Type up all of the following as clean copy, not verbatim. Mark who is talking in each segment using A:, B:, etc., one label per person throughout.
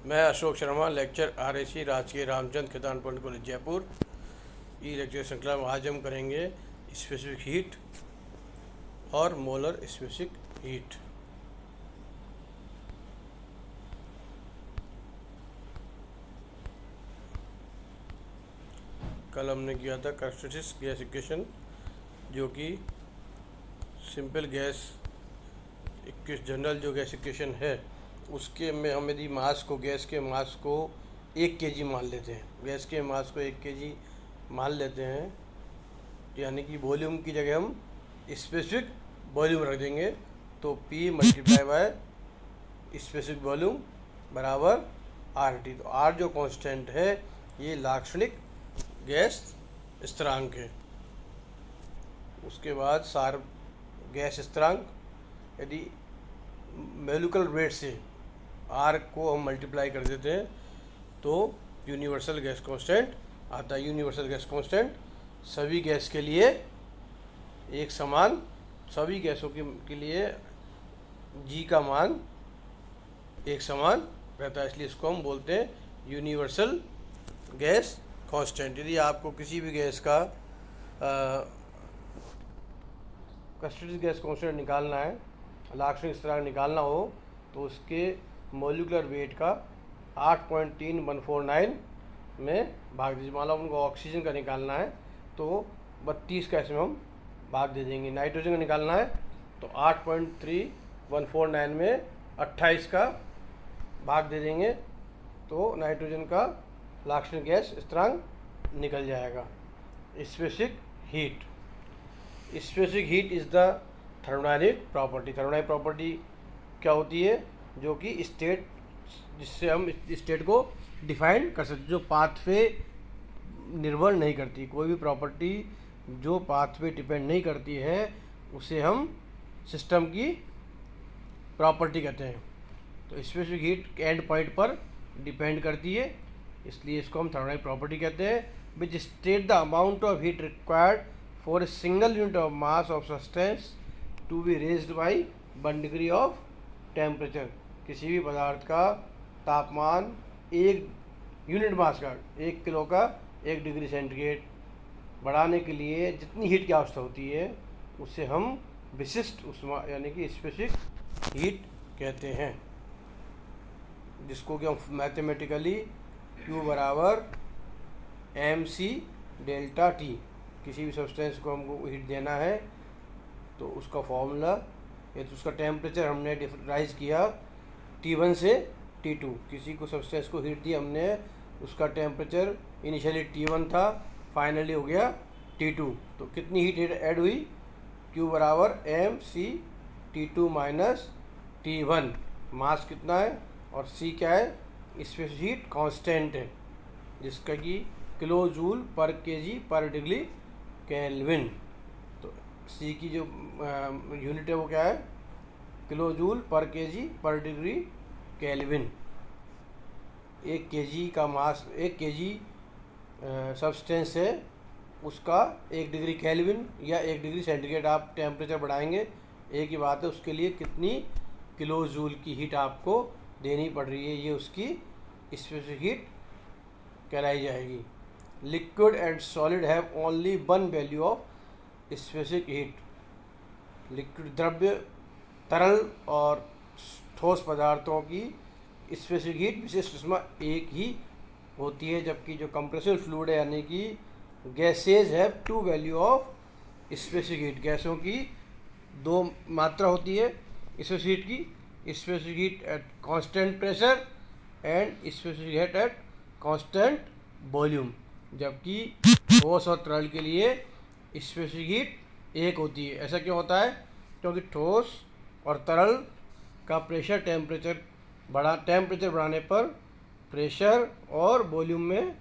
A: मैं Ashok Sharma, lecture RAC राजकीय रामचंद्र खेतान पंडित college Jaipur. ई lecture श्रृंखला में आज हम करेंगे स्पेसिफिक हीट और मोलर स्पेसिफिक हीट। कल हमने किया था कैरेक्टरिस्टिक्स गैस इक्वेशन, जो कि सिंपल गैस जनरल जो गैस इक्वेशन है उसके में हम यदि गैस के मास को 1 kg मान लेते हैं, गैस के मास को 1 kg मान लेते हैं, यानी कि वॉल्यूम की जगह हम स्पेसिफिक वॉल्यूम रख देंगे, तो P multiply by specific volume बराबर RT। तो R जो कांस्टेंट है ये लाक्षणिक गैस स्थिरांक है। उसके बाद सार गैस स्थिरांक, यदि मोलिकुलर वेट से R को हम मल्टीप्लाई कर देते हैं तो यूनिवर्सल गैस कांस्टेंट आता है। यूनिवर्सल गैस कांस्टेंट सभी गैस के लिए एक समान, सभी गैसों के लिए G का मान एक समान रहता है, इसलिए इसको हम बोलते हैं यूनिवर्सल गैस कांस्टेंट। यदि आपको किसी भी गैस का कैरेक्टरिस्टिक गैस कांस्टेंट निकालना है, लाक्षणिक स्थिरांक निकालना हो, तो उसके मोलिकुलर वेट का 8.3149 में भाग दीजिए। मान लो उनको ऑक्सीजन का निकालना है तो 32 का इसमें हम भाग दे देंगे। नाइट्रोजन का निकालना है तो 8.3149 में 28 का भाग दे देंगे, तो नाइट्रोजन का लाक्षणिक गैस स्थिरांक निकल जाएगा। Specific heat, specific heat is the thermodynamic property. Thermodynamic property क्या होती है? जो कि स्टेट, जिससे हम स्टेट को डिफाइन कर सकते, जो पाथ पे निर्भर नहीं करती। कोई भी प्रॉपर्टी जो पाथ पे डिपेंड नहीं करती है उसे हम सिस्टम की प्रॉपर्टी कहते हैं। तो स्पेसिफिक हीट एंड पॉइंट पर डिपेंड करती है, इसलिए इसको हम थर्मोडायनेमिक प्रॉपर्टी कहते हैं। Which state the amount of heat required for a single unit of mass of substance to be raised by 1 degree of temperature. किसी भी पदार्थ का तापमान 1 यूनिट मास का, 1 किलो का 1 डिग्री सेंटीग्रेड बढ़ाने के लिए जितनी हीट की आवश्यकता होती है उसे हम विशिष्ट उष्मा यानी कि स्पेसिफिक हीट कहते हैं, जिसको कि हम मैथमेटिकली Q बराबर mc डेल्टा T। किसी भी सब्सटेंस को हमको हीट देना है तो उसका फॉर्मूला या तो उसका टेम्परेचर हमने राइज किया T1 से T2। किसी को सब्सटेंस को हीट दी हमने, उसका टेम्परेचर इनिशियली T1 था, फाइनली हो गया T2, तो कितनी हीट ऐड हुई? Q बराबर mc T2 माइनस T1। मास कितना है और C क्या है? स्पेसिफिक हीट कांस्टेंट है, जिसका कि किलो जूल पर केजी पर डिग्री केल्विन। तो C की जो यूनिट है वो क्या है? किलो जूल पर केजी पर डिग्री केल्विन। 1 kg का मास, 1 kg सब्सटेंस है, उसका 1 डिग्री केल्विन या 1 डिग्री सेंटीग्रेड आप टेम्परेचर बढ़ाएंगे, एक ही बात है, उसके लिए कितनी किलो जूल की हीट आपको देनी पड़ रही है, ये उसकी स्पेसिफिक हीट कहलाई जाएगी। Liquid and solid have only 1 value of specific heat. Liquid द्रव्य, तरल और ठोस पदार्थों की स्पेसिफिक हीट विशिष्ट उष्मा एक ही होती है, जबकि जो कंप्रेसिबल फ्लूइड है यानी कि gases have 2 value of specific heat. गैसों की 2 मात्रा होती है स्पेसिफिक हीट की, specific heat at constant pressure and specific heat at constant volume, जबकि ठोस और तरल के लिए स्पेसिफिक हीट एक होती है। ऐसा क्यों होता है? क्योंकि ठोस और तरल का टेम्परेचर बढ़ाने पर प्रेशर और वॉल्यूम में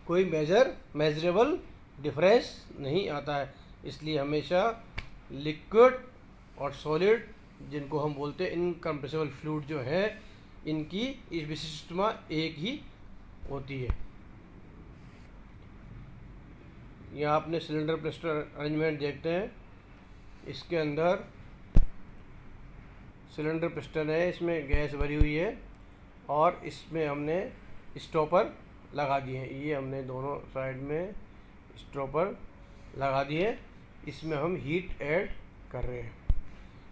A: कोई मेजरेबल डिफरेंस नहीं आता है, इसलिए हमेशा लिक्विड और सॉलिड, जिनको हम बोलते हैं इनकम्प्रेसिबल फ्लूइड जो है, इनकी इस विशिष्ट उष्मा एक ही होती है। यहाँ आपने सिलेंडर पिस्टन अरेंजमेंट देखते हैं, इसके अंदर सिलेंडर पिस्टन है, इसमें गैस भरी हुई है और इसमें हमने स्टॉपर लगा दिए हैं। ये हमने दोनों साइड में स्टॉपर लगा दिए। इसमें हम हीट ऐड कर रहे हैं।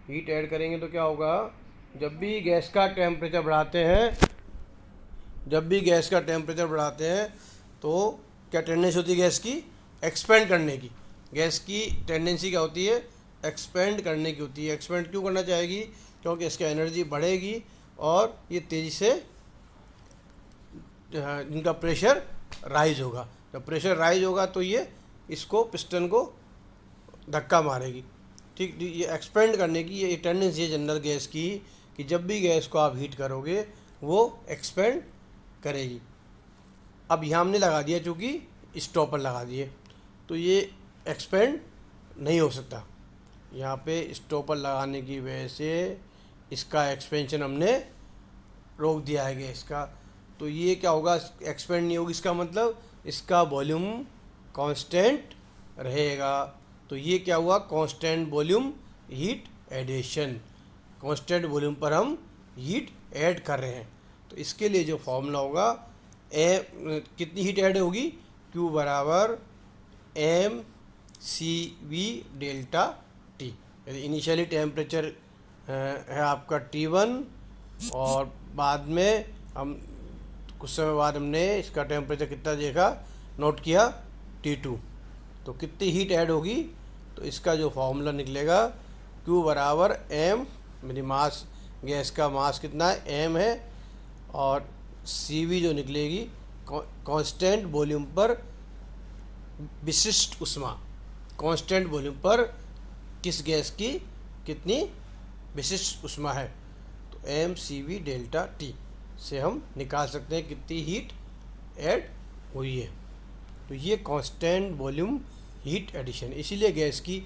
A: हीट ऐड करेंगे तो क्या होगा, जब भी गैस का टेम्परेचर बढ़ाते हैं तो क्या टेंडेंसी होती है गैस की, एक्सपेंड करने की। गैस की टेंडेंसी क्या होती है, एक्सपेंड करने की होती है। एक्सपेंड क्यों करना चाहेगी, क्योंकि इसकी एनर्जी बढ़ेगी और ये तेज़ी से इनका प्रेशर राइज होगा। जब प्रेशर राइज होगा तो ये इसको पिस्टन को धक्का मारेगी। ठीक, ये एक्सपेंड करने की ये टेंडेंसी है जनरल गैस की, कि जब भी गैस को आप हीट करोगे वो एक्सपेंड करेगी। अब यहाँ हमने लगा दिया, चूँकि स्टॉपर लगा दिए तो ये एक्सपेंड नहीं हो सकता। यहाँ पे स्टॉपर लगाने की वजह से इसका एक्सपेंशन हमने रोक दिया है गैस का। तो ये क्या होगा, एक्सपेंड नहीं होगी, इसका मतलब इसका वॉल्यूम कांस्टेंट रहेगा। तो ये क्या हुआ, constant volume heat addition. Constant volume पर हम हीट ऐड कर रहे हैं। तो इसके लिए जो फॉर्मूला होगा, कितनी हीट ऐड होगी, Q बराबर mCV डेल्टा T। यदि इनिशियली टेम्परेचर है आपका T1 और बाद में हम कुछ समय बाद हमने इसका टेम्परेचर कितना देखा, नोट किया, T2। तो कितनी हीट ऐड होगी, तो इसका जो फॉर्मूला निकलेगा Q बराबर m, मेरी मास, गैस का मास कितना है, m है, और CV जो निकलेगी कांस्टेंट वॉल्यूम पर विशिष्ट उष्मा। कांस्टेंट वॉल्यूम पर किस गैस की कितनी विशिष्ट उष्मा है, तो mCV डेल्टा T से हम निकाल सकते हैं कितनी हीट ऐड हुई है। तो ये कांस्टेंट वॉल्यूम हीट एडिशन, इसीलिए गैस की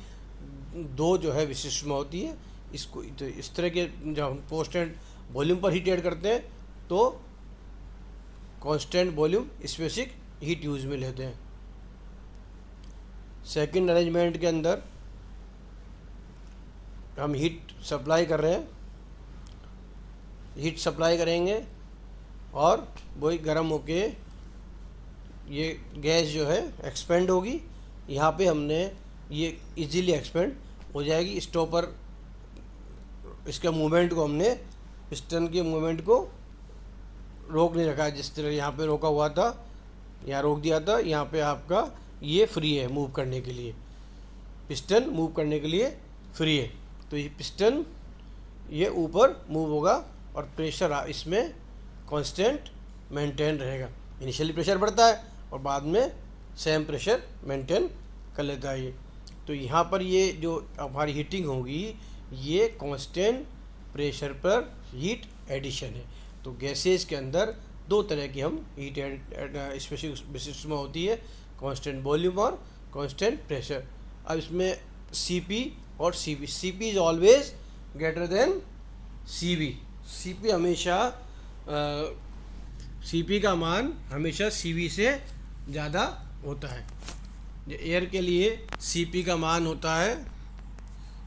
A: दो जो है विशिष्ट उष्मा होती है। इसको तो इस तरह के जब हम कांस्टेंट वॉल्यूम पर हीट ऐड करते हैं तो constant volume specific heat use में लेते हैं। सेकंड अरेंजमेंट के अंदर हम हीट सप्लाई कर रहे हैं, हीट सप्लाई करेंगे और वही गर्म होके ये गैस जो है एक्सपेंड होगी। यहाँ पे हमने ये इजीली एक्सपेंड हो जाएगी। स्टॉपर, इसके मूवमेंट को हमने, पिस्टन के मूवमेंट को रोक नहीं रखा है, जिस तरह यहाँ पे रोका हुआ था, यहाँ रोक दिया था। यहाँ पे आपका ये फ्री है मूव करने के लिए, पिस्टन मूव करने के लिए फ्री है। तो ये पिस्टन ये ऊपर मूव होगा और प्रेशर इसमें कांस्टेंट मेंटेन रहेगा। इनिशियली प्रेशर बढ़ता है और बाद में सेम प्रेशर मेंटेन कर लेता है ये। तो यहाँ पर ये जो हमारी हीटिंग होगी ये कांस्टेंट प्रेशर पर हीट एडिशन है। तो गैसेज के अंदर दो तरह की हम हीट स्पेसिफिक विशिष्ट में होती है, कांस्टेंट वॉल्यूम और कांस्टेंट प्रेशर। अब इसमें Cp और Cv, Cp is always greater than Cv। Cp हमेशा Cp का मान हमेशा Cv से ज़्यादा होता है। एयर के लिए Cp का मान होता है,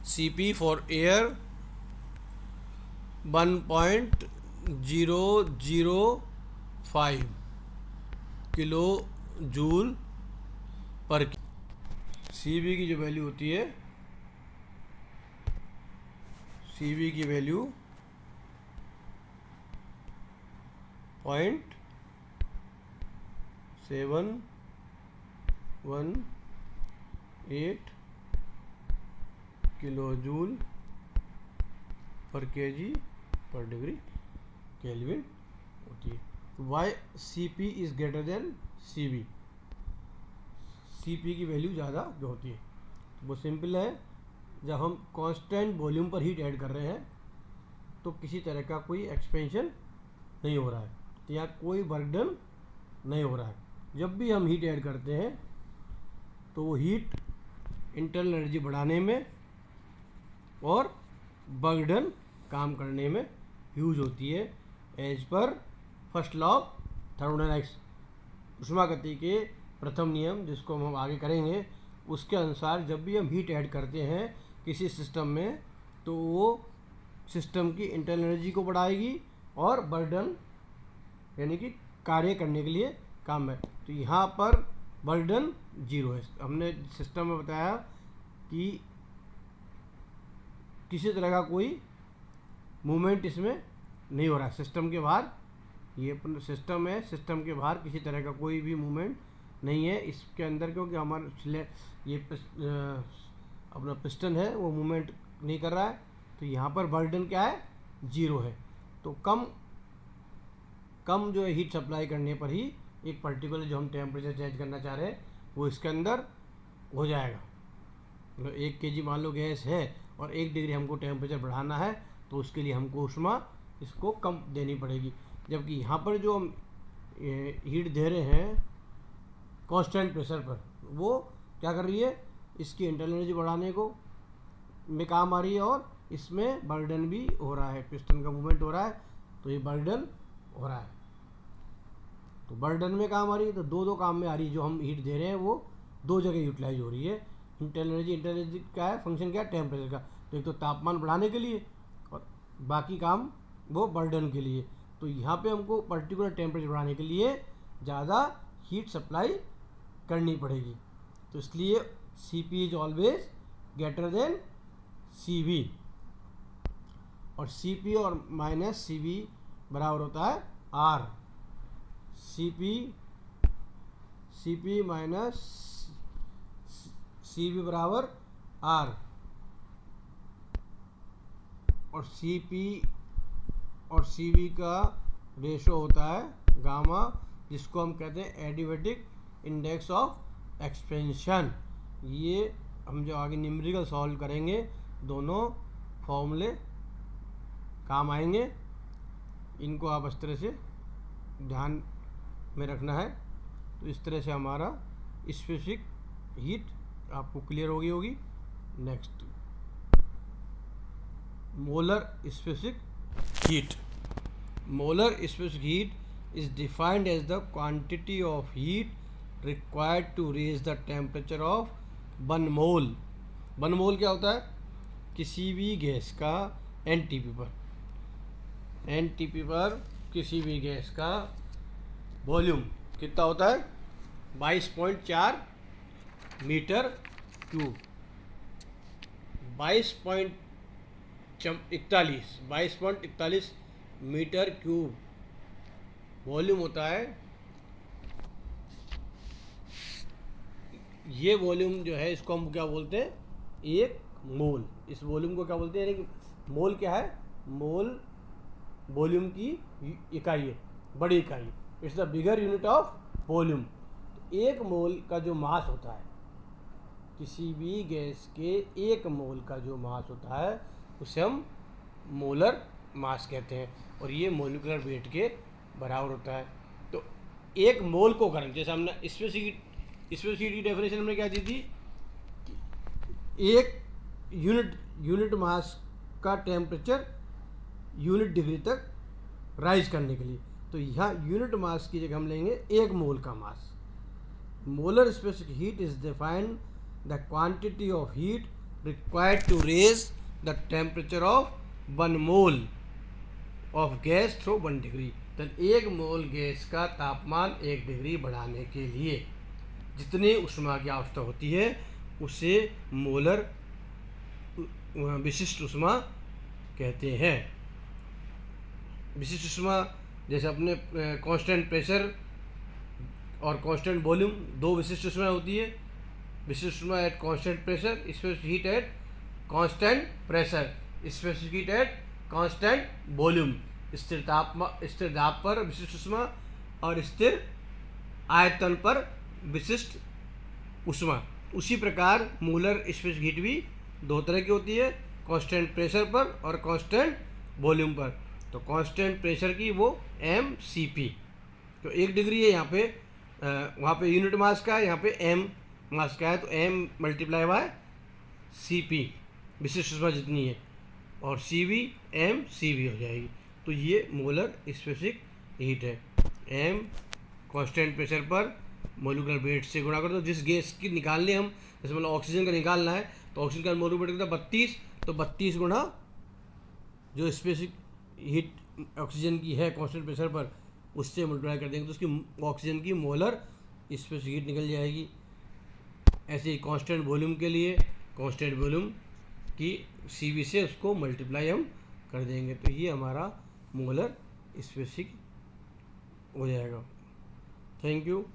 A: Cp फॉर एयर 1.005 किलो जूल पर। Cv की जो वैल्यू होती है, Cv की वैल्यू 0.718 किलो जूल पर केजी पर डिग्री केल्विन होती है। Why Cp is greater than Cv, Cp की वैल्यू ज़्यादा जो होती है। वो सिंपल है, जब हम कांस्टेंट वॉल्यूम पर हीट ऐड कर रहे हैं तो किसी तरह का कोई एक्सपेंशन नहीं हो रहा है, तो यहाँ कोई वर्क डन नहीं हो रहा है। जब भी हम हीट ऐड करते हैं तो वो हीट इंटरनल एनर्जी बढ़ाने में और वर्क डन काम करने में यूज होती है। एज पर फर्स्ट लॉ ऑफ थर्मोडायनामिक्स, ऊष्मागति के प्रथम नियम, जिसको हम आगे करेंगे, उसके अनुसार जब भी हम हीट ऐड करते हैं किसी सिस्टम में तो वो सिस्टम की इंटरनल एनर्जी को बढ़ाएगी और बर्डन यानी कि कार्य करने के लिए काम है। तो यहाँ पर बर्डन 0 है। हमने सिस्टम में बताया कि किसी तरह का कोई मूवमेंट इसमें नहीं हो रहा है। सिस्टम के बाहर ये सिस्टम है, सिस्टम के बाहर किसी तरह का कोई भी मूवमेंट नहीं है इसके अंदर, क्योंकि हमारा ये अपना पिस्टन है वो मूवमेंट नहीं कर रहा है। तो यहाँ पर बर्डन क्या है, 0 है। तो कम जो है हीट सप्लाई करने पर ही एक पर्टिकुलर जो हम टेम्परेचर चेंज करना चाह रहे हैं वो इसके अंदर हो जाएगा। मतलब 1 kg मान लो गैस है और 1 डिग्री हमको टेम्परेचर बढ़ाना है, तो उसके लिए हमको ऊष्मा इसको कम देनी पड़ेगी। जबकि यहाँ पर जो हम हीट दे रहे हैं कांस्टेंट प्रेशर पर, वो क्या कर रही है, इसकी इंटरनल एनर्जी बढ़ाने को में काम आ रही है और इसमें बर्डन भी हो रहा है, पिस्टन का मूवमेंट हो रहा है, तो ये बर्डन हो रहा है। तो बर्डन में काम आ रही है, तो दो काम में आ रही है। जो हम हीट दे रहे हैं वो 2 जगह यूटिलाइज हो रही है। इंटरनल एनर्जी क्या है, फंक्शन क्या है, टेम्परेचर का। तो एक तो तापमान बढ़ाने के लिए और बाकी काम वो बर्डन के लिए। तो यहाँ पे हमको पर्टिकुलर टेम्परेचर बढ़ाने के लिए ज़्यादा हीट सप्लाई करनी पड़ेगी। तो इसलिए Cp is always greater than Cv, और Cp और माइनस Cv बराबर होता है R। Cp माइनस Cv बराबर R, और Cp और Cv का रेशो होता है गामा, जिसको हम कहते हैं एडिवेटिक इंडेक्स ऑफ एक्सपेंशन। ये हम जो आगे न्यूमेरिकल सॉल्व करेंगे दोनों फॉर्मूले काम आएंगे। इनको आप इस तरह से ध्यान में रखना है। तो इस तरह से हमारा स्पेसिफिक हीट आपको क्लियर होगी। Next, molar specific heat. Molar specific heat is defined as the quantity of heat required to raise the temperature of 1 mole. 1 mole क्या होता है, किसी भी गैस का NTP पर किसी भी गैस का वॉल्यूम कितना होता है, 22.4 metre cube. 22.41 metre cube volume होता है। ये वॉल्यूम जो है इसको हम क्या बोलते हैं, 1 मोल। इस वॉल्यूम को क्या बोलते हैं, यानी मोल क्या है, मोल वॉल्यूम की इकाई है, बड़ी इकाई। It's the bigger unit of volume. 1 mole का जो मास होता है, किसी भी गैस के 1 मोल का जो मास होता है उसे हम मोलर मास कहते हैं, और ये मोलिकुलर वेट के बराबर होता है। तो 1 मोल को करें, जैसे हमने स्पेसिफिक की डेफिनेशन हमने क्या दी थी, 1 यूनिट मास का टेम्परेचर यूनिट डिग्री तक राइज करने के लिए। तो यहाँ यूनिट मास की जगह हम लेंगे 1 मोल का mass. Molar specific heat is defined the quantity of heat required to raise the temperature of 1 mole of gas through 1 degree. तो 1 मोल गैस का तापमान 1 डिग्री बढ़ाने के लिए जितनी ऊष्मा की आवश्यकता होती है उसे मोलर विशिष्ट ऊष्मा कहते हैं। विशिष्ट ऊष्मा जैसे अपने कांस्टेंट प्रेशर और कांस्टेंट वॉल्यूम, 2 विशिष्ट ऊष्मा होती है। विशिष्ट ऊष्मा at constant pressure, specific heat at constant pressure, specific heat at constant volume. स्थिर दाब पर विशिष्ट ऊष्मा और स्थिर आयतन पर विशिष्ट ऊष्मा। उसी प्रकार मोलर स्पेसिफिक हीट भी 2 तरह की होती है, कांस्टेंट प्रेशर पर और कांस्टेंट वॉल्यूम पर। तो कांस्टेंट प्रेशर की वो mCp, तो 1 डिग्री है यहाँ पे, वहाँ पे यूनिट मास का है, यहाँ पे m मास का है, तो m मल्टीप्लाई बाय Cp विशिष्ट ऊष्मा जितनी है, और Cv mCv हो जाएगी। तो ये मोलर स्पेसिफिक हीट है। m कांस्टेंट प्रेशर पर मोलिकुलर वेट से गुणा कर दो। जिस गैस की निकालने हम, जैसे मतलब ऑक्सीजन का निकालना है, तो ऑक्सीजन का मोलिकुलर वेट कितना 32, तो 32 गुणा जो स्पेसिफिक हीट ऑक्सीजन की है कांस्टेंट प्रेशर पर उससे मल्टीप्लाई कर देंगे तो उसकी ऑक्सीजन की मोलर स्पेसिफिक हीट निकल जाएगी। ऐसे ही कांस्टेंट वॉल्यूम के लिए कांस्टेंट वॉल्यूम की CV से उसको मल्टीप्लाई हम कर देंगे तो ये हमारा मोलर स्पेसिफिक हो जाएगा। Thank you.